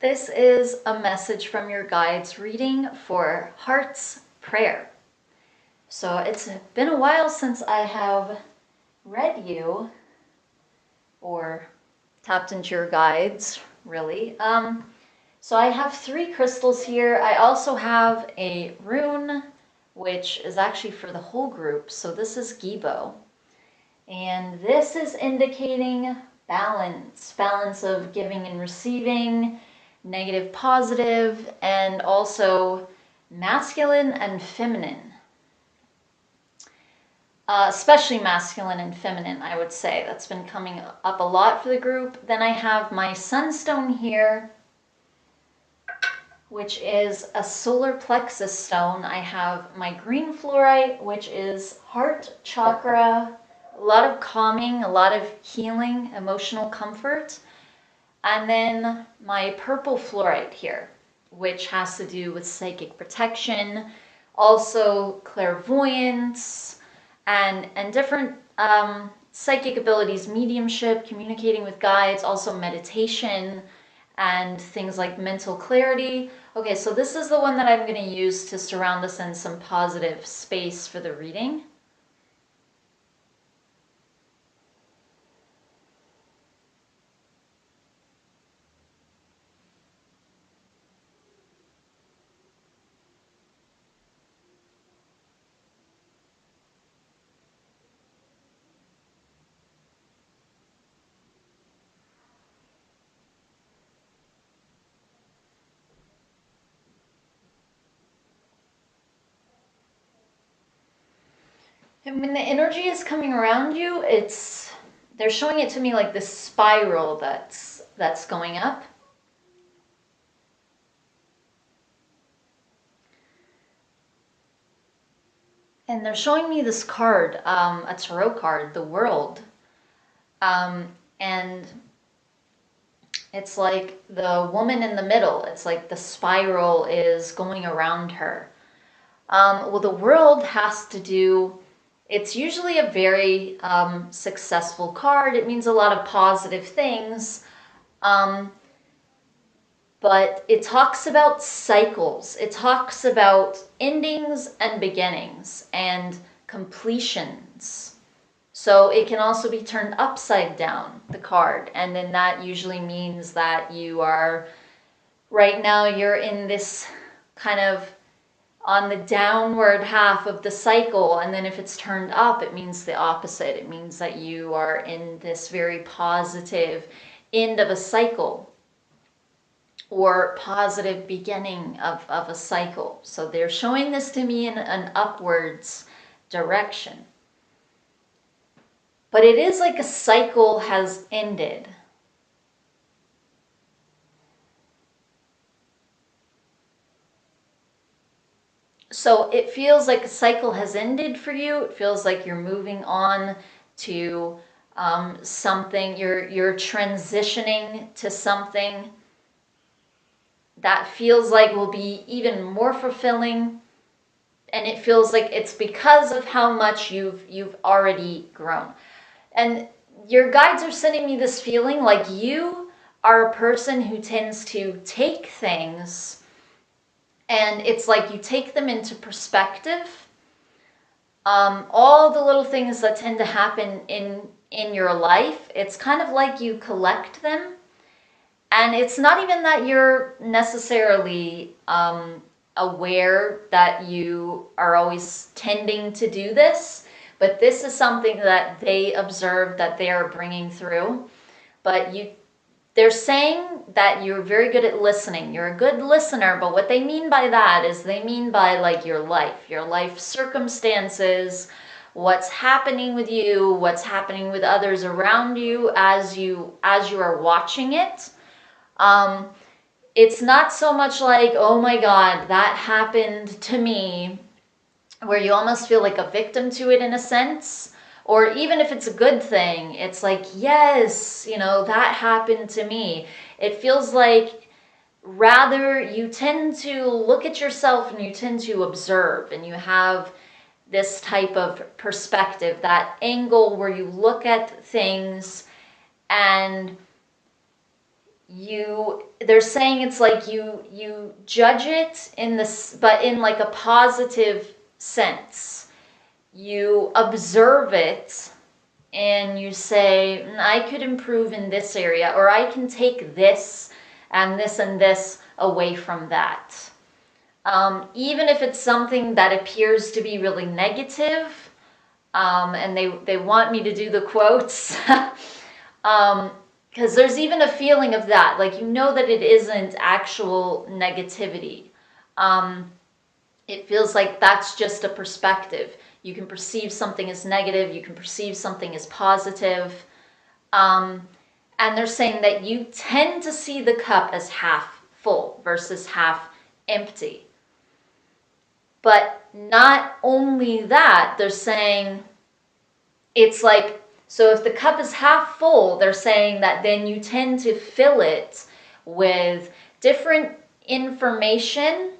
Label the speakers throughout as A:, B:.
A: This is a message from your guides reading for Heart's Prayer. So it's been a while since I have read you or tapped into your guides, really. So I have 3 crystals here. I also have a rune, which is actually for the whole group. So this is Gibo. And this is indicating balance of giving and receiving, negative, positive, and also masculine and feminine. Especially masculine and feminine, I would say. That's been coming up a lot for the group. Then I have my sunstone here, which is a solar plexus stone. I have my green fluorite, which is heart chakra, a lot of calming, a lot of healing, emotional comfort. And then my purple fluorite here, which has to do with psychic protection, also clairvoyance, and different psychic abilities, mediumship, communicating with guides, also meditation, and things like mental clarity. Okay, so this is the one that I'm going to use to surround us in some positive space for the reading. And when the energy is coming around you, they're showing it to me like this spiral that's going up. And they're showing me this card, a tarot card, the World. And it's like the woman in the middle. It's like the spiral is going around her. Well, the World has to do, it's usually a very successful card. It means a lot of positive things. But it talks about cycles. It talks about endings and beginnings and completions. So it can also be turned upside down, the card. And then that usually means that you are, right now you're in this kind of on the downward half of the cycle. And then if it's turned up, it means the opposite. It means that you are in this very positive end of a cycle, or positive beginning of a cycle. So they're showing this to me in an upwards direction. But it is like a cycle has ended. So it feels like a cycle has ended for you. It feels like you're moving on to something, you're transitioning to something that feels like will be even more fulfilling, and it feels like it's because of how much you've already grown. And your guides are sending me this feeling like you are a person who tends to take things, and it's like you take them into perspective. All the little things that tend to happen in your life, it's kind of like you collect them. And it's not even that you're necessarily aware that you are always tending to do this, but this is something that they observe that they are bringing through. But they're saying that you're very good at listening. You're a good listener, but what they mean by that is they mean by like your life circumstances, what's happening with you, what's happening with others around you as you are watching it. It's not so much like, oh my God, that happened to me, where you almost feel like a victim to it in a sense. Or even if it's a good thing, it's like, yes, that happened to me. It feels like rather you tend to look at yourself and you tend to observe, and you have this type of perspective, that angle where you look at things and they're saying it's like you judge it in this, but in like a positive sense. You observe it and you say, I could improve in this area, or I can take this and this away from that. Even if it's something that appears to be really negative, and they want me to do the quotes, because there's even a feeling of that, like, you know that it isn't actual negativity. It feels like that's just a perspective. You can perceive something as negative, you can perceive something as positive. And they're saying that you tend to see the cup as half full versus half empty. But not only that, they're saying it's like, so if the cup is half full, they're saying that then you tend to fill it with different information,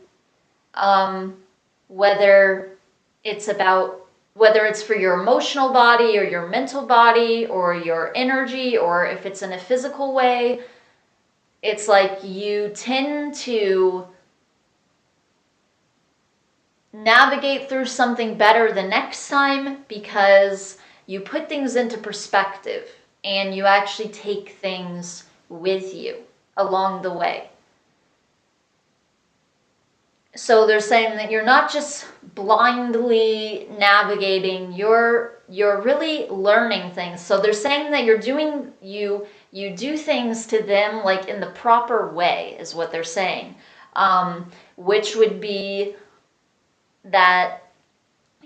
A: whether it's for your emotional body or your mental body or your energy, or if it's in a physical way. It's like you tend to navigate through something better the next time because you put things into perspective and you actually take things with you along the way. So they're saying that you're not just blindly navigating, you're really learning things. So they're saying that you do things to them like in the proper way, is what they're saying, which would be that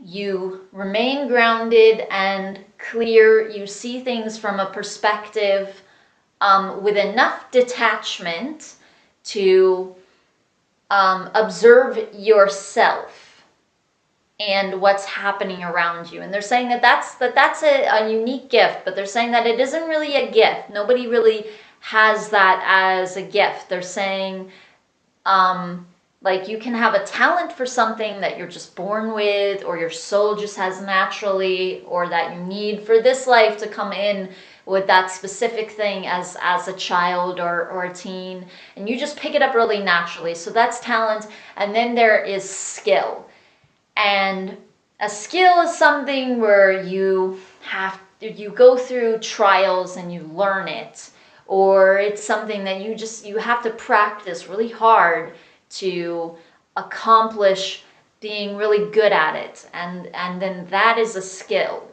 A: you remain grounded and clear. You see things from a perspective with enough detachment to observe yourself and what's happening around you. And they're saying that that's a unique gift, but they're saying that it isn't really a gift. Nobody really has that as a gift. They're saying like you can have a talent for something that you're just born with, or your soul just has naturally, or that you need for this life to come in with that specific thing as a child or a teen, and you just pick it up really naturally. So that's talent. And then there is skill. And a skill is something where you go through trials and you learn it, or it's something that you have to practice really hard to accomplish being really good at it, and then that is a skill.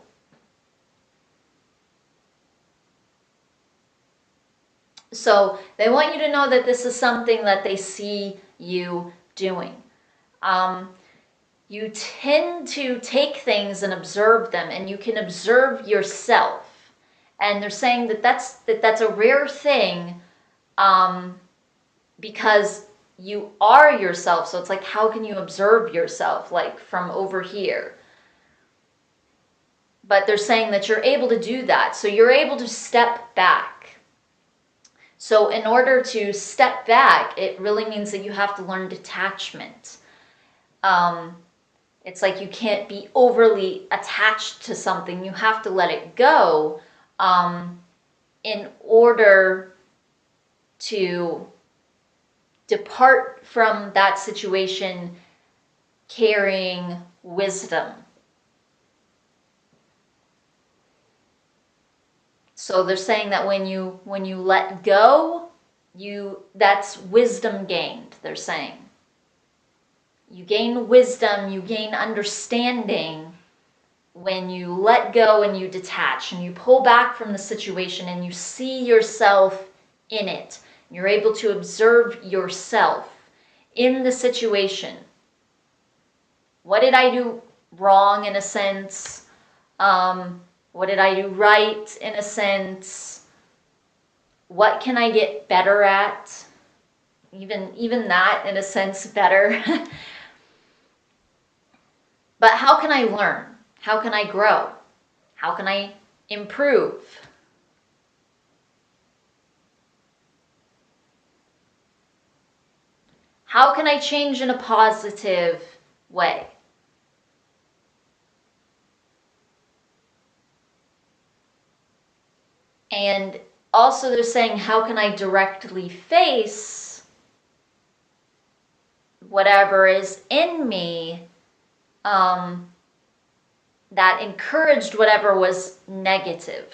A: So they want you to know that this is something that they see you doing. You tend to take things and observe them, and you can observe yourself. And they're saying that that's a rare thing, because you are yourself. So it's like, how can you observe yourself like from over here? But they're saying that you're able to do that. So you're able to step back. So in order to step back, it really means that you have to learn detachment. It's like you can't be overly attached to something. You have to let it go in order to depart from that situation carrying wisdom. So they're saying that when you let go, that's wisdom gained, they're saying. You gain wisdom, you gain understanding when you let go and you detach and you pull back from the situation and you see yourself in it. You're able to observe yourself in the situation. What did I do wrong in a sense? What did I do right in a sense? What can I get better at? Even that in a sense better. But how can I learn? How can I grow? How can I improve? How can I change in a positive way? And also they're saying, how can I directly face whatever is in me that encouraged whatever was negative.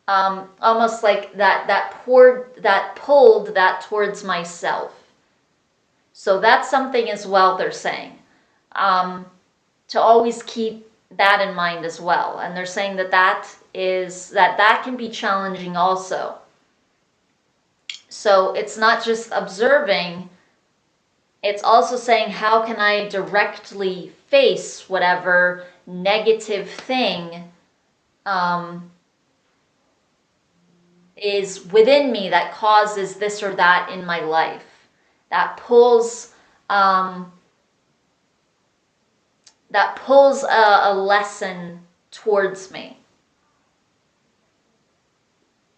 A: Almost like that pulled that towards myself. So that's something as well they're saying. To always keep that in mind as well. And they're saying that can be challenging also. So it's not just observing, it's also saying, how can I directly face whatever negative thing is within me that causes this or that in my life, that pulls a lesson towards me.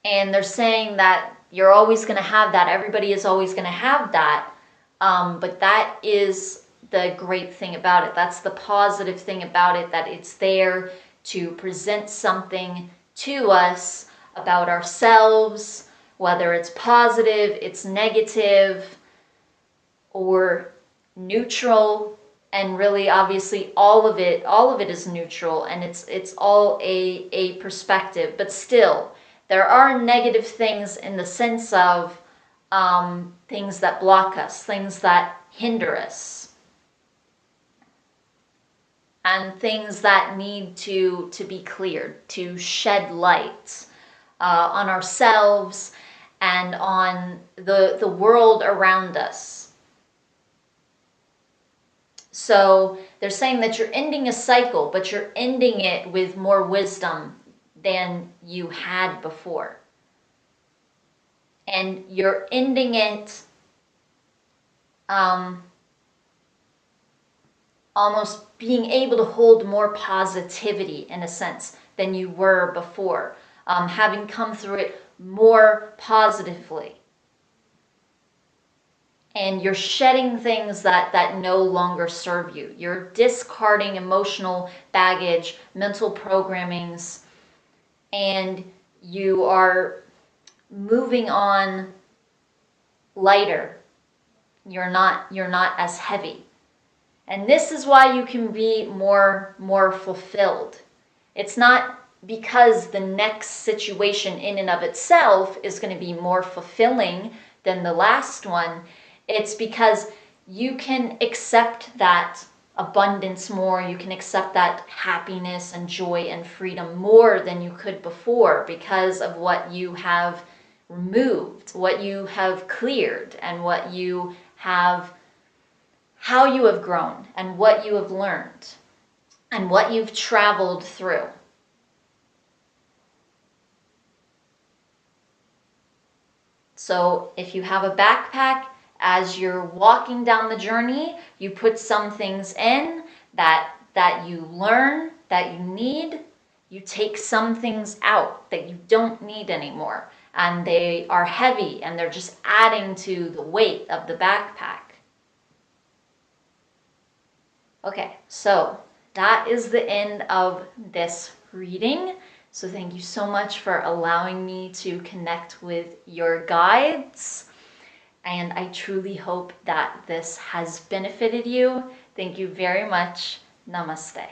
A: And they're saying that you're always going to have that. Everybody is always going to have that. But that is the great thing about it. That's the positive thing about it, that it's there to present something to us about ourselves, whether it's positive, it's negative, or neutral. And really, obviously, all of it is neutral, and it's all a perspective. But still, there are negative things in the sense of things that block us, things that hinder us, and things that need to be cleared, to shed light on ourselves and on the world around us. So they're saying that you're ending a cycle, but you're ending it with more wisdom than you had before. And you're ending it almost being able to hold more positivity, in a sense, than you were before, having come through it more positively. And you're shedding things that no longer serve you. You're discarding emotional baggage, mental programmings, and you are moving on lighter. You're not as heavy. And this is why you can be more fulfilled. It's not because the next situation in and of itself is going to be more fulfilling than the last one. It's because you can accept that abundance more, you can accept that happiness and joy and freedom more than you could before, because of what you have removed, what you have cleared, and what you have, how you have grown, and what you have learned, and what you've traveled through. So if you have a backpack, as you're walking down the journey, you put some things in that you learn, that you need. You take some things out that you don't need anymore, and they are heavy, and they're just adding to the weight of the backpack. Okay, so that is the end of this reading. So thank you so much for allowing me to connect with your guides. And I truly hope that this has benefited you. Thank you very much. Namaste.